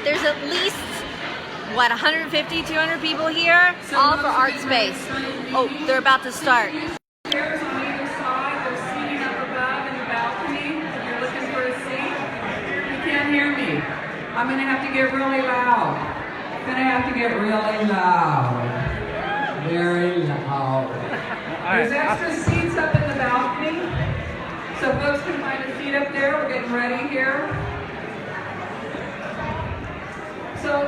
There's at least, what, 150, 200 people here, all for Artspace. Oh, they're about to start. Chairs on either side, there's seating up above in the balcony if you're looking for a seat. You can't hear me. I'm going to have to get really loud. I'm going to have to get really loud. Very loud. There's extra seats up in the balcony, so folks can find a seat up there. We're getting ready here. So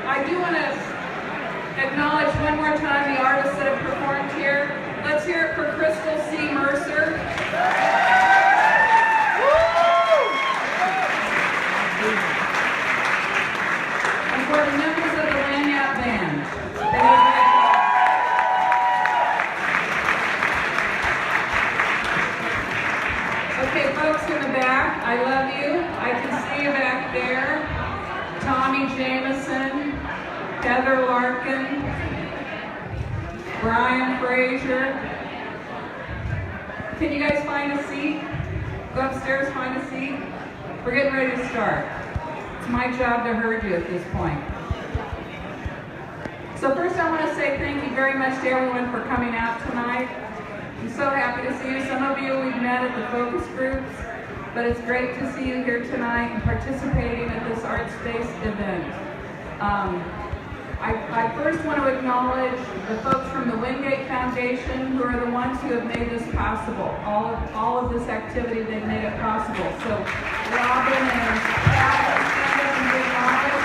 I do want to acknowledge one more time the artists that have performed here. Let's hear it for Crystal C. Mercer. And for the members of the Lanyap Band. They did a great job. Okay, folks in the back, I love you. I can see you back there. Tommy Jameson, Heather Larkin, Brian Frazier. Can you guys find a seat? Go upstairs, find a seat. We're getting ready to start. It's my job to herd you at this point. So first I want to say thank you very much to everyone for coming out tonight. I'm so happy to see you. Some of you we've met at the focus groups, but it's great to see you here tonight and participating at this Artspace event. I first want to acknowledge the folks from the Wingate Foundation, who are the ones who have made this possible. All of this activity, they've made it possible. So Robin and Pat, stand up and be acknowledged.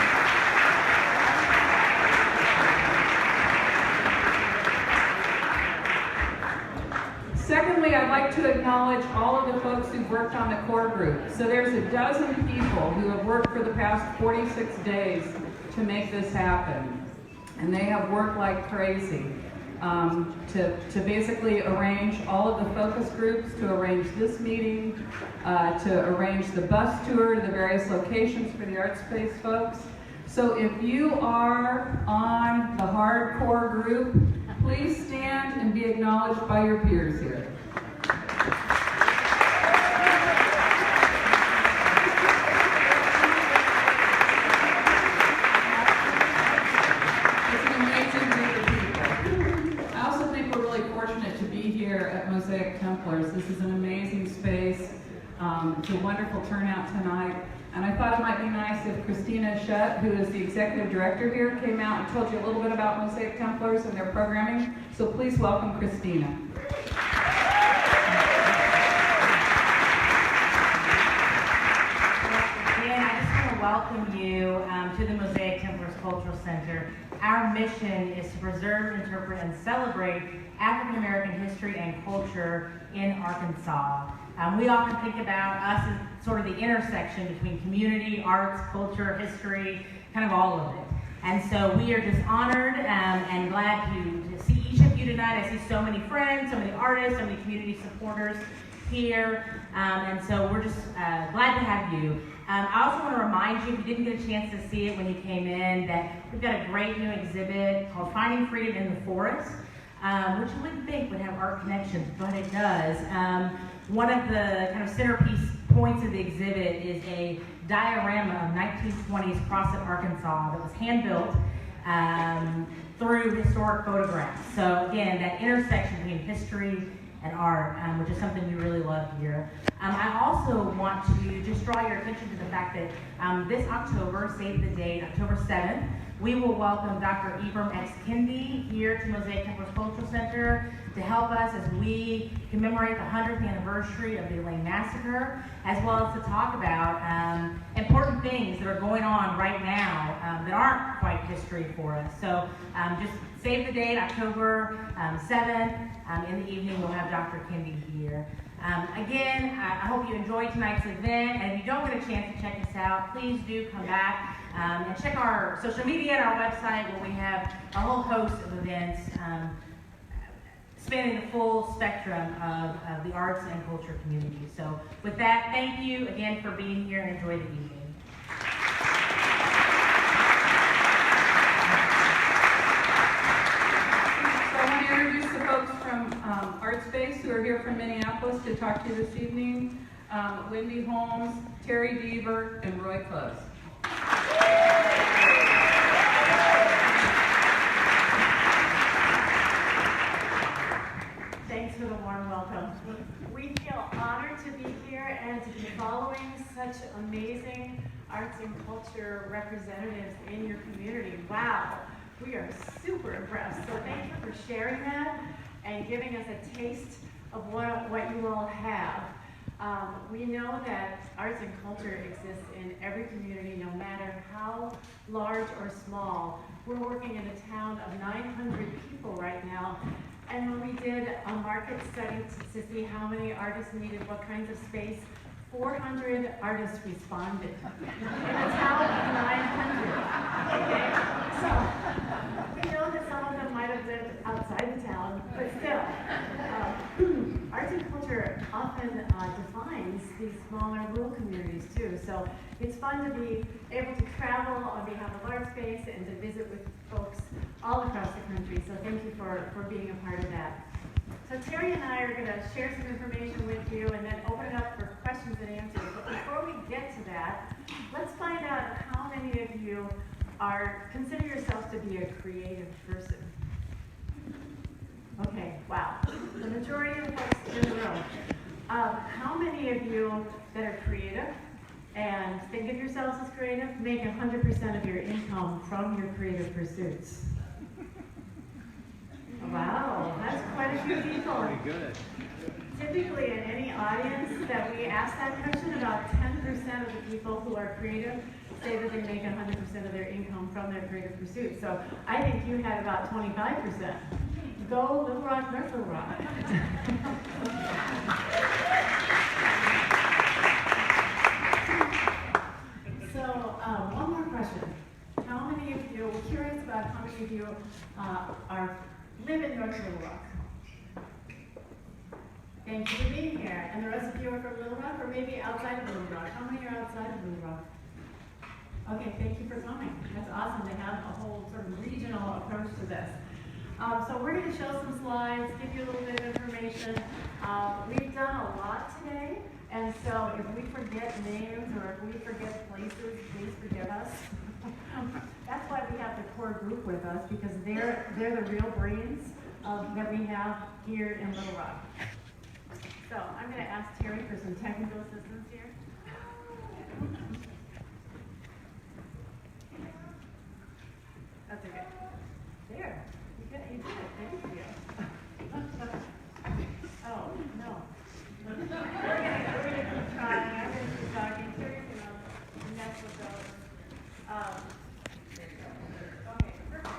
Secondly, I'd like to acknowledge all of the folks who've worked on the core group. So there's a dozen people who have worked for the past 46 days to make this happen. And they have worked like crazy to basically arrange all of the focus groups, to arrange this meeting, to arrange the bus tour to the various locations for the Artspace folks. So if you are on the hardcore group, please stand and be acknowledged by your peers here. It's an amazing group of people. I also think we're really fortunate to be here at Mosaic Templars. This is an amazing space. It's a wonderful turnout tonight. And I thought it might be nice if Christina Shutt, who is the executive director here, came out and told you a little bit about Mosaic Templars and their programming. So please welcome Christina. Dan, I just want to welcome you to the Mosaic Templars Cultural Center. Our mission is to preserve, interpret, and celebrate African American history and culture in Arkansas. We often think about us as sort of the intersection between community, arts, culture, history, kind of all of it. And so we are just honored and glad to see each of you tonight. I see so many friends, so many artists, so many community supporters here. And so we're just glad to have you. I also want to remind you, if you didn't get a chance to see it when you came in, that we've got a great new exhibit called Finding Freedom in the Forest, which you wouldn't think would have art connections, but it does. One of the kind of centerpiece points of the exhibit is a diorama of 1920s Crossett, Arkansas that was hand-built through historic photographs. So again, that intersection between history and art, which is something we really love here. I also want to just draw your attention to the fact that this October, save the date, October 7th, we will welcome Dr. Ibram X. Kendi here to Mosaic Templars Cultural Center to help us as we commemorate the 100th anniversary of the Elaine Massacre, as well as to talk about important things that are going on right now that aren't quite history for us. So just save the date, October 7th. In the evening, we'll have Dr. Kendi here. Again, I hope you enjoyed tonight's event, and if you don't get a chance to check us out, please do come back and check our social media and our website, where we have a whole host of events spanning the full spectrum of the arts and culture community. So with that, thank you again for being here, and enjoy the evening. Introduce the folks from Artspace who are here from Minneapolis to talk to you this evening. Wendy Holmes, Terry Deaver, and Roy Close. Thanks for the warm welcome. We feel honored to be here and to be following such amazing arts and culture representatives in your community. Wow. We are super impressed. So thank you for sharing that and giving us a taste of what you all have. We know that arts and culture exists in every community, no matter how large or small. We're working in a town of 900 people right now. And when we did a market study to see how many artists needed what kinds of space, 400 artists responded in a town of 900. Okay, so we know that some of them might have lived outside the town, but still, arts and culture often defines these smaller rural communities too. So it's fun to be able to travel on behalf of Artspace and to visit with folks all across the country. So thank you for being a part of that. So Terry and I are going to share some information with you and then open it up for questions and answers. But before we get to that, let's find out how many of you consider yourselves to be a creative person. Okay, wow. The majority of the folks in the room. of you that are creative and think of yourselves as creative make 100% of your income from your creative pursuits? Wow, that's quite a few people. Pretty good. Typically, in any audience that we ask that question, about 10% of the people who are creative say that they make 100% of their income from their creative pursuits. So I think you had about 25%. Go Little Rock, North Little Rock. So one more question. How many of you, we're curious about how many of you live in North Little Rock? Thank you for being here. And the rest of you are from Little Rock, or maybe outside of Little Rock. How many are outside of Little Rock? Okay, thank you for coming. That's awesome to have a whole sort of regional approach to this. So we're going to show some slides, give you a little bit of information. We've done a lot today, and so if we forget names or if we forget places, please forgive us. That's why we have the core group with us, because they're the real brains that we have here in Little Rock. So I'm going to ask Terry for some technical assistance here. That's okay. There. You did it. Thank you. Oh, no. We're gonna keep trying. I'm going to keep talking. Terry's going to mess with those. Okay, perfect.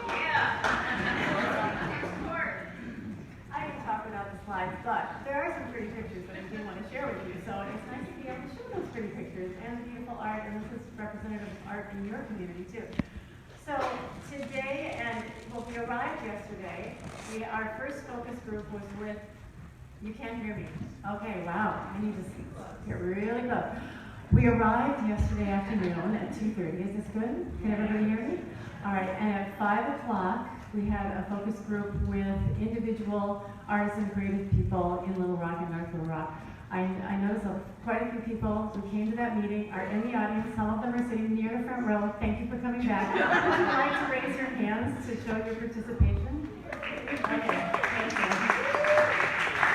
Yeah. I can talk without the slides, but there are some pretty pictures that I do want to share with you. So it's nice to be able to show those pretty pictures and beautiful art, and this is representative of art in your community too. So today, and well, we arrived yesterday. Our first focus group was with, you can't hear me. Okay, wow, I need to get really close. We arrived yesterday afternoon at 2:30. Is this good? Can everybody hear me? All right, and at 5 o'clock, we had a focus group with individual artists and creative people in Little Rock and North Little Rock. I noticed quite a few people who came to that meeting are in the audience. Some of them are sitting near the front row. Thank you for coming back. Would you like to raise your hands to show your participation? Okay, thank you.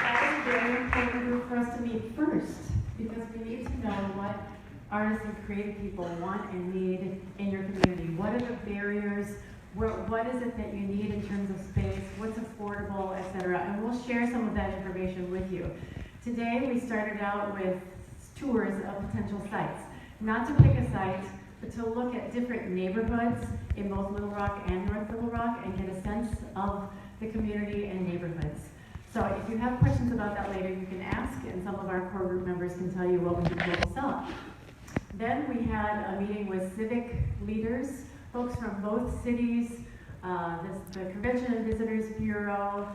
That is a very important group for us to meet first, because we need to know what artists and creative people want and need in your community. What are the barriers? What is it that you need in terms of space? What's affordable, etc.? And we'll share some of that information with you. Today we started out with tours of potential sites. Not to pick a site, but to look at different neighborhoods in both Little Rock and North Little Rock and get a sense of the community and neighborhoods. So if you have questions about that later, you can ask, and some of our core group members can tell you what we can focus on. Then we had a meeting with civic leaders, folks from both cities, the Convention and Visitors Bureau,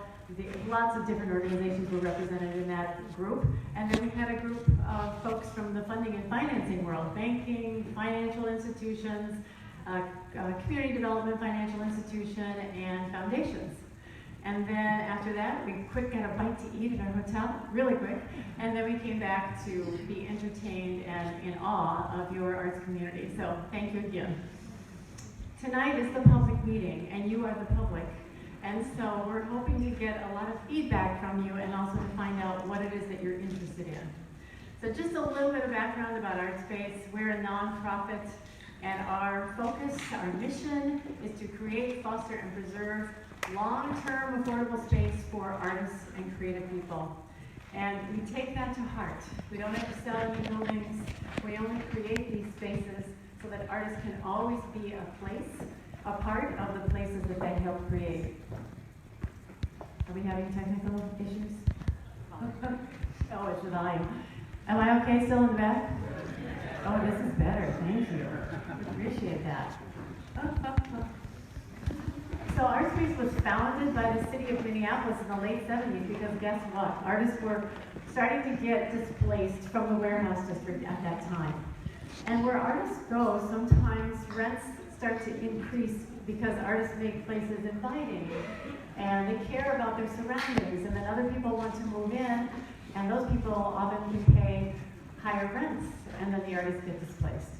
lots of different organizations were represented in that group. And then we had a group of folks from the funding and financing world, banking, financial institutions, community development financial institution, and foundations. And then after that, we quick got a bite to eat at our hotel, really quick. And then we came back to be entertained and in awe of your arts community. So thank you again. Tonight is the public meeting, and you are the public. And so we're hoping to get a lot of feedback from you and also to find out what it is that you're interested in. So just a little bit of background about Artspace. We're a nonprofit, and our focus, our mission, is to create, foster, and preserve long-term affordable space for artists and creative people. And we take that to heart. We don't have to sell any buildings. We only create these spaces so that artists can always be a part of the places that they help create. Are we having technical issues? Oh, it's the volume. Am I okay still in the back? Oh, this is better. Thank you. Appreciate that. So Artspace was founded by the city of Minneapolis in the late 70s because guess what? Artists were starting to get displaced from the warehouse district at that time. And where artists go, sometimes rents start to increase because artists make places inviting and they care about their surroundings, and then other people want to move in, and those people often can pay higher rents, and then the artists get displaced.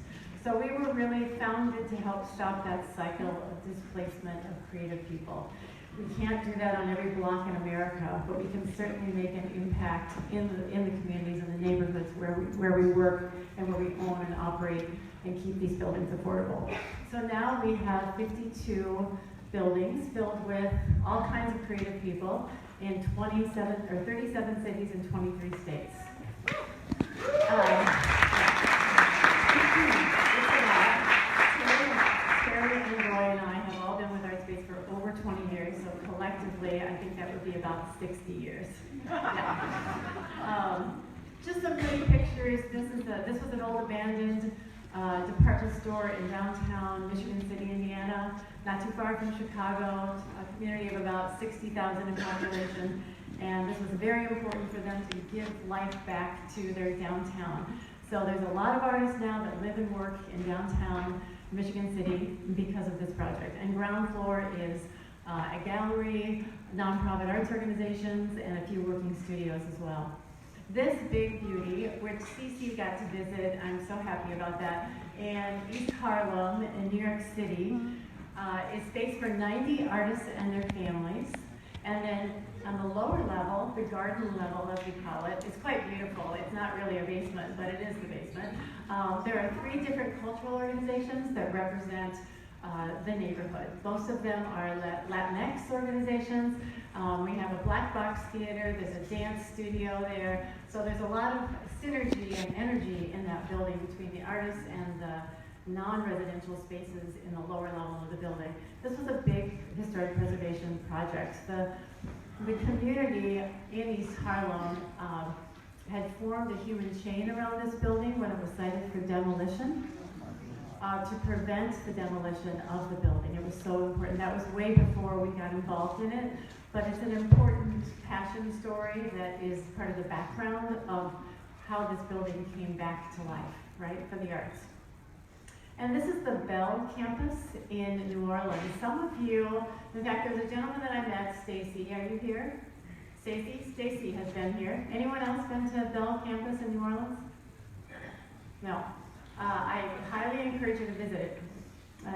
So we were really founded to help stop that cycle of displacement of creative people. We can't do that on every block in America, but we can certainly make an impact in the communities the neighborhoods where we work and where we own and operate and keep these buildings affordable. So now we have 52 buildings filled with all kinds of creative people in 37 cities and 23 states. It's a lot. Terry and Roy and I have all been with Artspace for over 20 years, so collectively I think that would be about 60 years. Just some pretty pictures. This was an old abandoned department store in downtown Michigan City, Indiana, not too far from Chicago, a community of about 60,000 in population. And this was very important for them to give life back to their downtown. So there's a lot of artists now that live and work in downtown Michigan City because of this project. And ground floor is a gallery, nonprofit arts organizations, and a few working studios as well. This big beauty, which Cece got to visit, I'm so happy about that, in East Harlem in New York City, is space for 90 artists and their families. And then on the lower level, the garden level as we call it, it's quite beautiful. It's not really a basement, but it is the basement. There are 3 different cultural organizations that represent the neighborhood. Most of them are Latinx organizations. We have a black box theater, there's a dance studio there. So there's a lot of synergy and energy in that building between the artists and the non-residential spaces in the lower level of the building. This was a big historic preservation project. The community in East Harlem had formed a human chain around this building when it was cited for demolition to prevent the demolition of the building. It was so important. That was way before we got involved in it, but it's an important passion story that is part of the background of how this building came back to life, right, for the arts. And this is the Bell campus in New Orleans. Some of you, in fact, there's a gentleman that I met, Stacy. Are you here? Stacy? Stacy has been here. Anyone else been to Bell campus in New Orleans? No. I highly encourage you to visit it.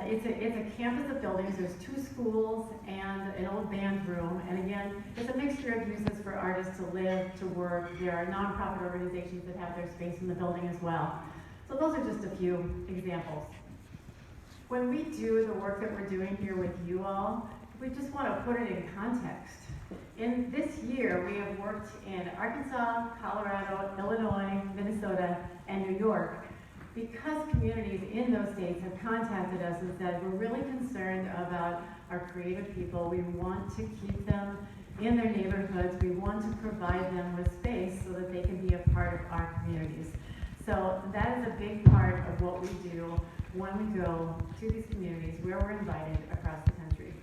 It's a campus of buildings. There's 2 schools and an old band room. And again, it's a mixture of uses for artists to live, to work. There are nonprofit organizations that have their space in the building as well. So those are just a few examples. When we do the work that we're doing here with you all, we just want to put it in context. In this year, we have worked in Arkansas, Colorado, Illinois, Minnesota, and New York. Because communities in those states have contacted us and said, we're really concerned about our creative people. We want to keep them in their neighborhoods. We want to provide them with space so that they can be a part of our communities. So that is a big part of what we do when we go to these communities where we're invited across the country.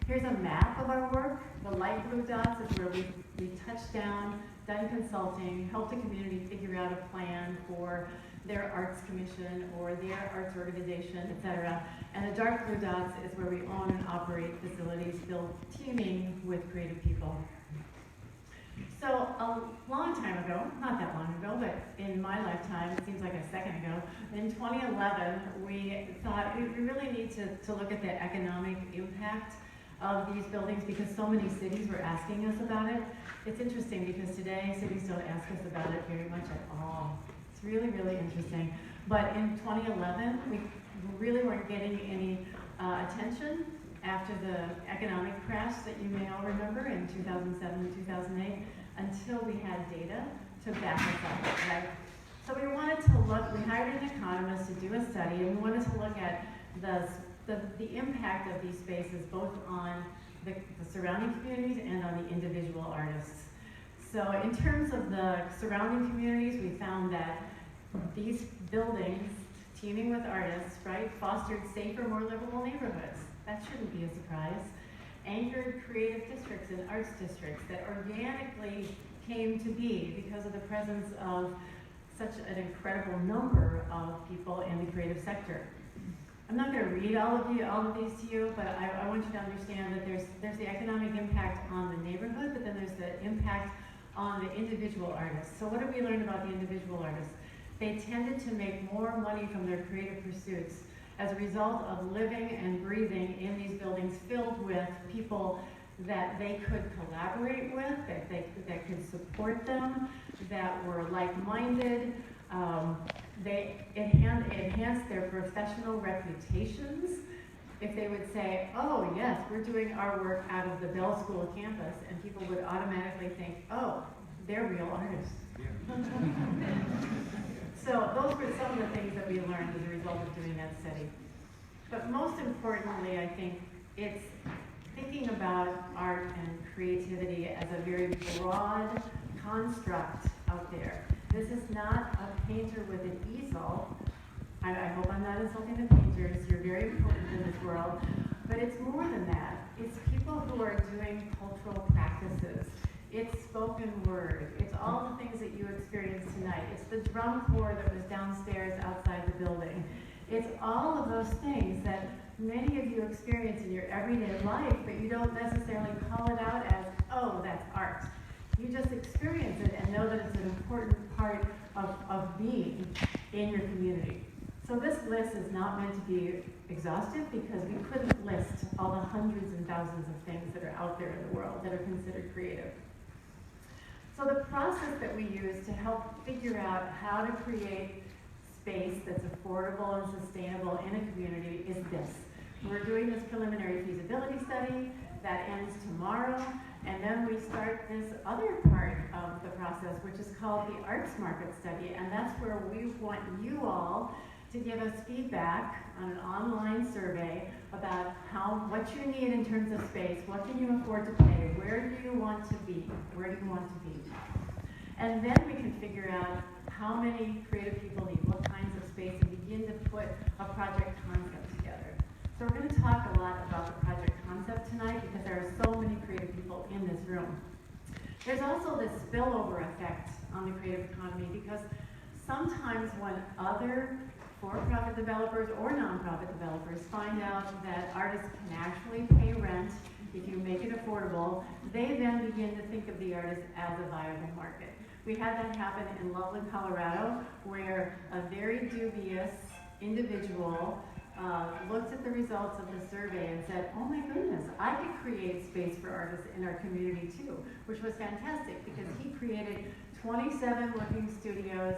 Here's a map of our work. The light blue dots is where we touched down, done consulting, helped a community figure out a plan for their arts commission or their arts organization, etc. And the dark blue dots is where we own and operate facilities filled teeming with creative people. So a long time ago, not that long ago, but in my lifetime, it seems like a second ago, in 2011, we thought we really need to look at the economic impact of these buildings because so many cities were asking us about it. It's interesting because today cities don't ask us about it very much at all. It's really, really interesting. But in 2011, we really weren't getting any attention after the economic crash that you may all remember in 2007 and 2008 until we had data to back us up, right? So we wanted to look, we hired an economist to do a study, and we wanted to look at the impact of these spaces both on the surrounding communities and on the individual artists. So in terms of the surrounding communities, we found that these buildings, teaming with artists, right, fostered safer, more livable neighborhoods. That shouldn't be a surprise. Anchored creative districts and arts districts that organically came to be because of the presence of such an incredible number of people in the creative sector. I'm not going to read all of these to you, but I want you to understand that there's the economic impact on the neighborhood, but then there's the impact on the individual artists. So what did we learn about the individual artists? They tended to make more money from their creative pursuits as a result of living and breathing in these buildings filled with people that they could collaborate with, that could support them, that were like-minded. They enhanced their professional reputations. If they would say, oh yes, we're doing our work out of the Bell School campus, and people would automatically think, oh, they're real artists. So those were some of the things that we learned as a result of doing that study. But most importantly, I think it's thinking about art and creativity as a very broad construct out there. This is not a painter with an easel. I hope I'm not insulting the painters. You're very important in this world. But it's more than that. It's people who are doing cultural practices. It's spoken word. It's all the things that you experienced tonight. It's the drum corps that was downstairs outside the building. It's all of those things that many of you experience in your everyday life, but you don't necessarily call it out as, oh, that's art. You just experience it and know that it's an important part of being in your community. So this list is not meant to be exhaustive because we couldn't list all the hundreds and thousands of things that are out there in the world that are considered creative. So the process that we use to help figure out how to create space that's affordable and sustainable in a community is this. We're doing this preliminary feasibility study that ends tomorrow, and then we start this other part of the process, which is called the Arts Market Study, and that's where we want you all to give us feedback on an online survey about what you need in terms of space, what can you afford to pay, where do you want to be, And then we can figure out how many creative people need what kinds of space and begin to put a project concept together. So we're going to talk a lot about the project concept tonight because there are so many creative people in this room. There's also this spillover effect on the creative economy because sometimes when other for-profit developers or nonprofit developers find out that artists can actually pay rent if you make it affordable, they then begin to think of the artist as a viable market. We had that happen in Loveland, Colorado, where a very dubious individual looked at the results of the survey and said, oh my goodness, I could create space for artists in our community too, which was fantastic because he created 27 working studios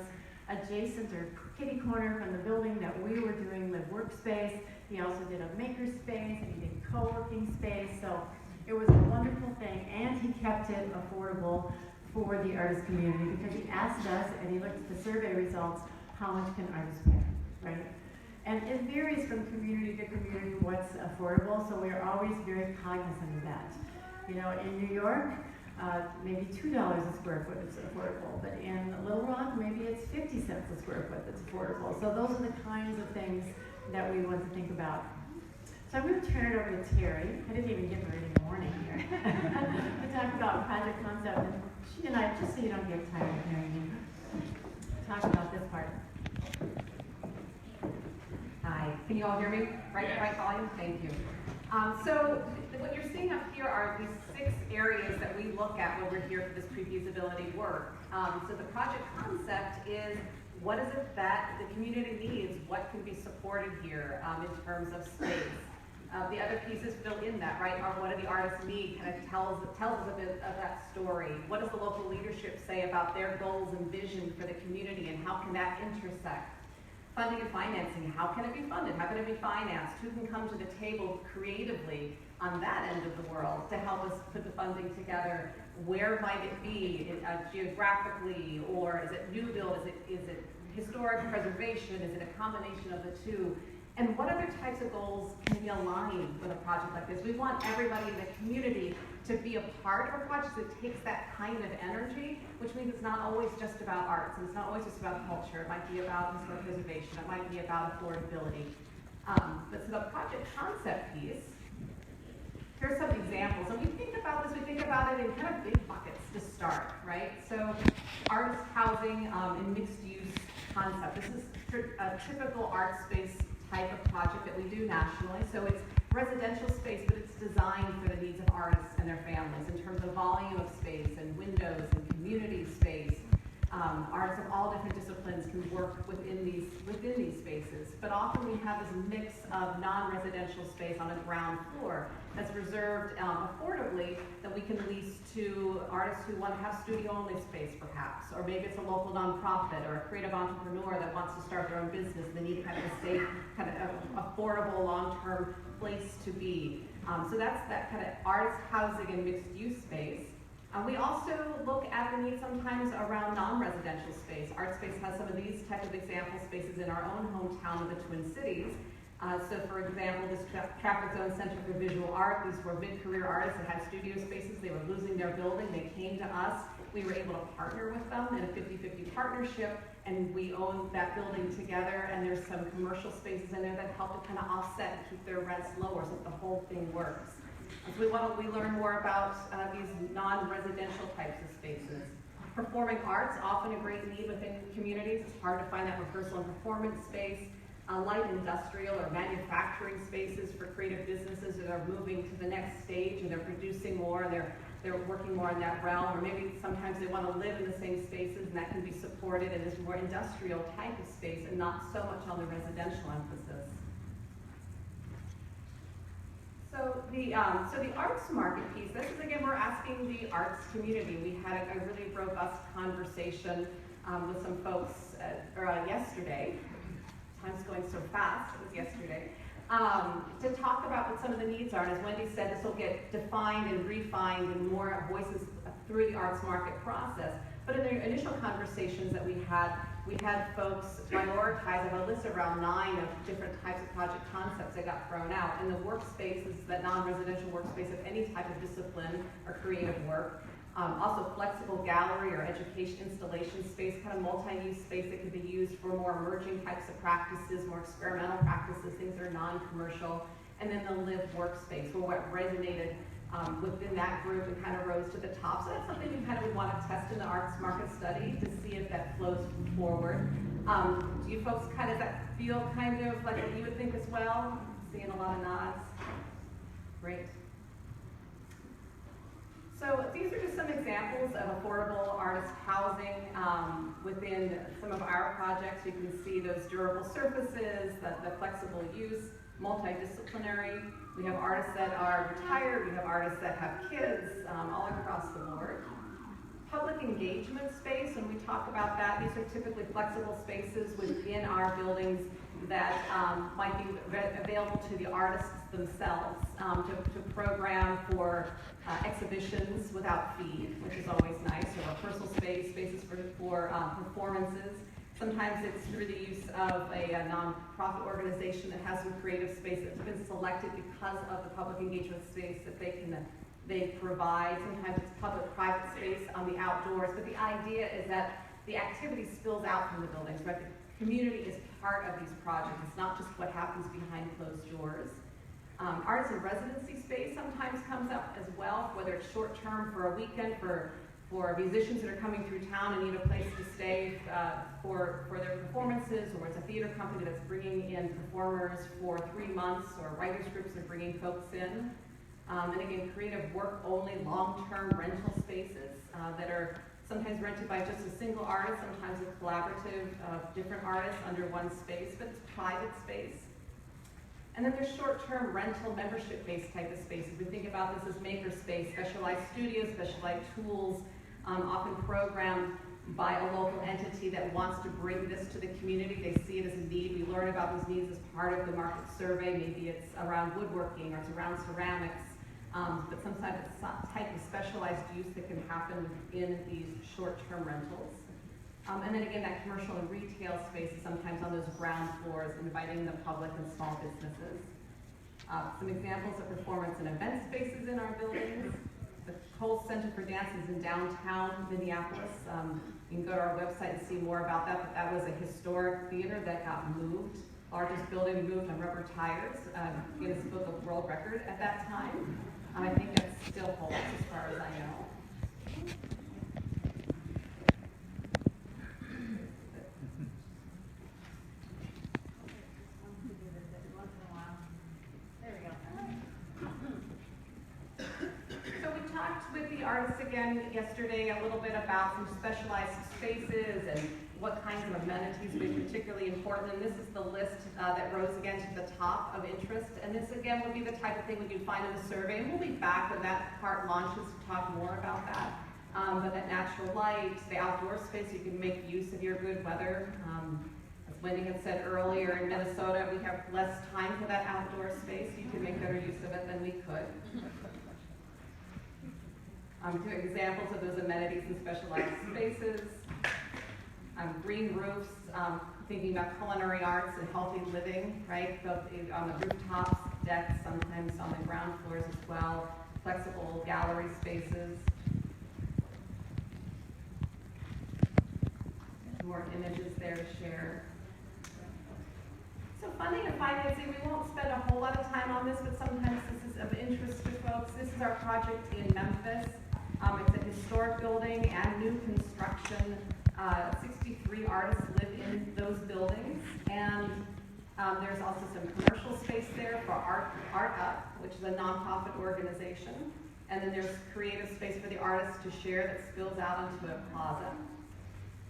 adjacent or kitty corner from the building that we were doing live workspace. He also did a maker space and he did co-working space. So it was a wonderful thing, and he kept it affordable for the artist community because he asked us and he looked at the survey results, how much can artists pay, right? And it varies from community to community what's affordable, so we're always very cognizant of that. You know, in New York, maybe $2 a square foot is affordable, but in Little Rock, maybe it's 50 cents a square foot that's affordable. So those are the kinds of things that we want to think about. So I'm going to turn it over to Terry. I didn't even give her any warning here. We talk about project concept, and she and I, just so you don't get tired of hearing me, talk about this part. Hi, can you all hear me? Right volume? Thank you. So what you're seeing up here are these 6 areas that we look at when we're here for this pre-feasibility work. So the project concept is, what is it that the community needs? What can be supported here in terms of space? The other pieces fill in that, right? What do the artists need? Kind of tells us a bit of that story. What does the local leadership say about their goals and vision for the community, and how can that intersect? Funding and financing, how can it be funded? How can it be financed? Who can come to the table creatively on that end of the world to help us put the funding together? Where might it be geographically, or is it new build? Is it historic preservation? Is it a combination of the two? And what other types of goals can be aligned with a project like this? We want everybody in the community to be a part of a project that takes that kind of energy, which means it's not always just about arts, and it's not always just about culture. It might be about historic preservation. It might be about affordability. But so the project concept piece, here's some examples. And we think about this, we think about it in kind of big buckets to start, right? So artist housing and mixed use concept. This is a typical Artspace type of project that we do nationally. So it's residential space, but it's designed for the needs of artists and their families in terms of volume of space and windows and community space. artists of all different disciplines can work within these spaces. But often we have this mix of non-residential space on a ground floor that's reserved affordably that we can lease to artists who want to have studio-only space perhaps, or maybe it's a local nonprofit or a creative entrepreneur that wants to start their own business. They need kind of a safe, kind of affordable, long-term place to be. So that's that kind of artist housing and mixed-use space. We also look at the need sometimes around non-residential space. Artspace has some of these type of example spaces in our own hometown of the Twin Cities. So for example, this Traffic Zone Center for Visual Art, these were mid-career artists that had studio spaces. They were losing their building. They came to us. We were able to partner with them in a 50-50 partnership, and we own that building together, and there's some commercial spaces in there that help to kind of offset and keep their rents lower so that the whole thing works. So we learn more about these non-residential types of spaces. Performing arts, often a great need within communities. It's hard to find that rehearsal and performance space. Light industrial or manufacturing spaces for creative businesses that are moving to the next stage and they're producing more, they're working more in that realm, or maybe sometimes they want to live in the same spaces and that can be supported in this more industrial type of space and not so much on the residential emphasis. So the arts market piece, this is again, we're asking the arts community. We had a really robust conversation with some folks yesterday. Time's going so fast, it was yesterday, to talk about what some of the needs are. And as Wendy said, this will get defined and refined and more voices through the arts market process. But in the initial conversations that we had folks prioritize. I have a list around 9 of different types of project concepts that got thrown out. And the workspaces, that non-residential workspace of any type of discipline or creative work. Also flexible gallery or education installation space, kind of multi-use space that could be used for more emerging types of practices, more experimental practices, things that are non-commercial. And then the lived workspace, where what resonated within that group and kind of rose to the top. So that's something you kind of would want to test in the arts market study to see if that flows forward. Do you folks kind of feel kind of like what you would think as well? Seeing a lot of nods. Great. So these are just some examples of affordable artist housing within some of our projects. You can see those durable surfaces, the flexible use, multidisciplinary. We have artists that are retired, we have artists that have kids, all across the board. Public engagement space, when we talk about that, these are typically flexible spaces within our buildings that might be available to the artists themselves to program for exhibitions without fee, which is always nice, or rehearsal spaces for performances. Sometimes it's through the use of a nonprofit organization that has some creative space that's been selected because of the public engagement space that they provide. Sometimes it's public-private space on the outdoors, but the idea is that the activity spills out from the buildings, right? The community is part of these projects. It's not just what happens behind closed doors. Arts and residency space sometimes comes up as well, whether it's short-term for a weekend, for musicians that are coming through town and need a place to stay for their performances, or it's a theater company that's bringing in performers for 3 months, or writers groups are bringing folks in. And again, creative work-only long-term rental spaces that are sometimes rented by just a single artist, sometimes a collaborative of different artists under one space, but it's private space. And then there's short-term rental membership-based type of spaces. We think about this as makerspace, specialized studios, specialized tools, often programmed by a local entity that wants to bring this to the community. They see it as a need. We learn about those needs as part of the market survey. Maybe it's around woodworking or it's around ceramics, but sometimes it's some type of specialized use that can happen in these short-term rentals. And then again, that commercial and retail space is sometimes on those ground floors, inviting the public and small businesses. Some examples of performance and event spaces in our buildings. The Cole Center for Dance is in downtown Minneapolis. You can go to our website and see more about that, but that was a historic theater that got moved. Largest building moved on rubber tires. Guinness Book of World Record at that time. I think that still holds as far as I know. With the artists again yesterday a little bit about some specialized spaces and what kinds of amenities would be particularly important. And this is the list that rose again to the top of interest. And this again would be the type of thing we could find in the survey. And we'll be back when that part launches to talk more about that. But that natural light, the outdoor space, you can make use of your good weather. As Wendy had said earlier, in Minnesota, we have less time for that outdoor space. You can make better use of it than we could. Two examples of those amenities and specialized spaces. Green roofs, thinking about culinary arts and healthy living, right? Both on the rooftops, decks, sometimes on the ground floors as well. Flexible gallery spaces. More images there to share. So funding and financing, we won't spend a whole lot of time on this, but sometimes this is of interest to folks. This is our project in Memphis. It's a historic building and new construction. 63 artists live in those buildings, and there's also some commercial space there for Art Up, which is a nonprofit organization, and then there's creative space for the artists to share that spills out into a plaza.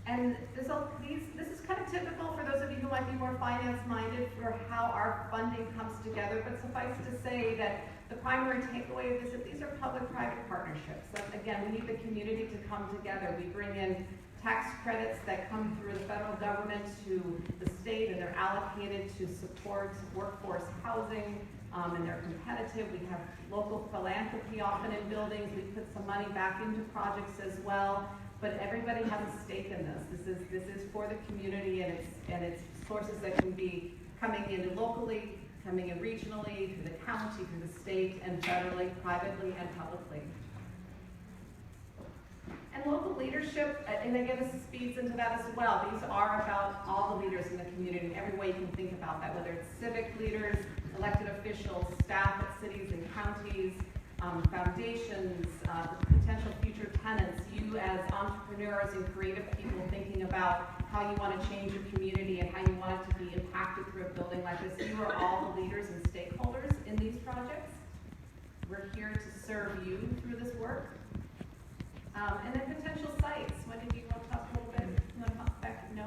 And this is kind of typical for those of you who might be more finance-minded for how our funding comes together, but suffice to say that the primary takeaway of this is that these are public-private partnerships. So again, we need the community to come together. We bring in tax credits that come through the federal government to the state, and they're allocated to support workforce housing, and they're competitive. We have local philanthropy often in buildings. We put some money back into projects as well. But everybody has a stake in this. This is for the community, and it's sources that can be coming in locally, coming in regionally, through the county, through the state, and federally, privately, and publicly. And local leadership, and again, this feeds into that as well. These are about all the leaders in the community, in every way you can think about that, whether it's civic leaders, elected officials, staff at cities and counties, foundations, potential future tenants, you as entrepreneurs and creative people thinking about how you want to change your community and how you want it to be impacted through a building like this. You are all the leaders and stakeholders in these projects. We're here to serve you through this work. And then potential sites. Wendy, do you want to talk a little bit? You want to talk back? No?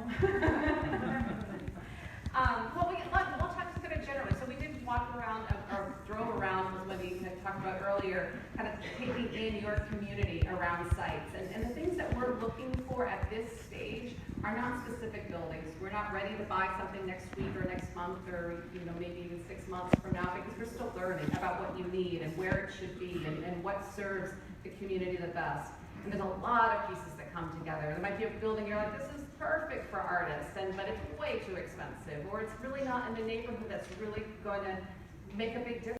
Well, we'll talk just kind of generally. So we did walk around, or drove around, as Wendy had talked about earlier, kind of taking in your community around sites. And the things that we're looking for at this stage are not specific buildings. We're not ready to buy something next week or next month or maybe even 6 months from now, because we're still learning about what you need and where it should be and what serves the community the best. And there's a lot of pieces that come together. There might be a building you're like, this is perfect for artists, but it's way too expensive, or it's really not in the neighborhood that's really going to make a big difference.